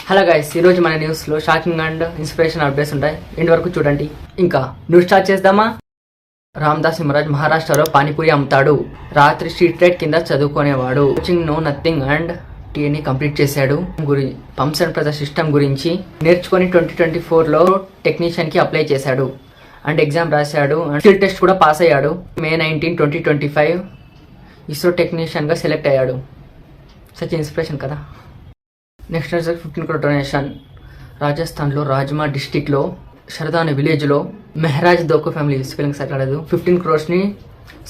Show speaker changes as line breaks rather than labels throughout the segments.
Hello guys, ఈరోజు మన న్యూస్లో షాకింగ్ అండ్ ఇన్స్పిరేషన్ అప్డేట్స్ ఉంటాయి. ఇంటి వరకు చూడండి. ఇంకా న్యూస్ స్టార్ట్ చేద్దామా? రామ్దాస్ హిమరాజ్ మహారాష్ట్రలో పానీపూరి అమ్ముతాడు. రాత్రి స్ట్రీట్ లైట్ కింద చదువుకునేవాడు. కోచింగ్ నో నథింగ్ అండ్ టీని కంప్లీట్ చేశాడు. పంప్స్ అండ్ ప్రెజర్ సిస్టమ్ గురించి నేర్చుకొని 2024లో టెక్నీషియన్కి అప్లై చేశాడు అండ్ ఎగ్జామ్ రాశాడు. స్కిల్ టెస్ట్ కూడా పాస్ అయ్యాడు. May 19, 2025 ఇస్రో టెక్నీషియన్గా సెలెక్ట్ అయ్యాడు. సచ్ ఇన్స్పిరేషన్ కదా. Next 15 crore donation. రాజస్థాన్లో రాజ్మా డిస్టిక్లో శరదా అనే విలేజ్లో మెహరాజ్ దోకో ఫ్యామిలీ స్పెల్లింగ్ సరికాలేదు 15 crores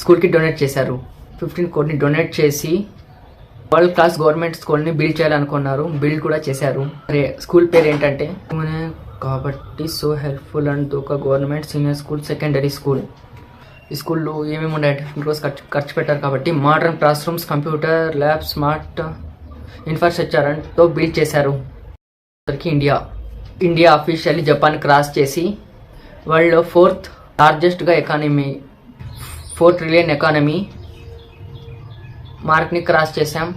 స్కూల్కి డొనేట్ చేశారు. 15 crore డొనేట్ చేసి వరల్డ్ క్లాస్ గవర్నమెంట్ స్కూల్ని బిల్డ్ చేయాలనుకున్నారు. బిల్డ్ కూడా చేశారు. స్కూల్ పేరు ఏంటంటే కాబట్టి సో హెల్ప్ఫుల్ అండ్ దోకా government senior school secondary school. ఈ స్కూల్లో ఏమేమి ఉన్నాయి? 15 crores ఖర్చు పెట్టారు కాబట్టి modern class rooms, computer lab, smart infrastructure అండ్తో బిల్డ్ చేశారు. ఇండియా అఫీషియల్లీ జపాన్ క్రాస్ చేసి వరల్డ్లో 4th లార్జెస్ట్గా ఎకానమీ 4 trillion ఎకానమీ మార్క్ని క్రాస్ చేశాం.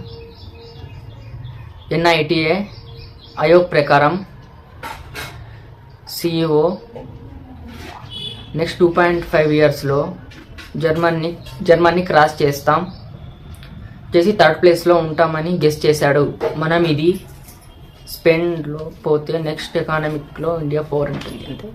NITA ఆయోగ్ ప్రకారం CEO నెక్స్ట్ 2.5 yearsలో జర్మనీ క్రాస్ చేసి 3rd ప్లేస్లో ఉంటామని గెస్ చేశాడు. మనం ఇది స్పెండ్లో పోతే నెక్స్ట్ ఎకానమిక్లో ఇండియా 4 ఉంటుంది అంతే.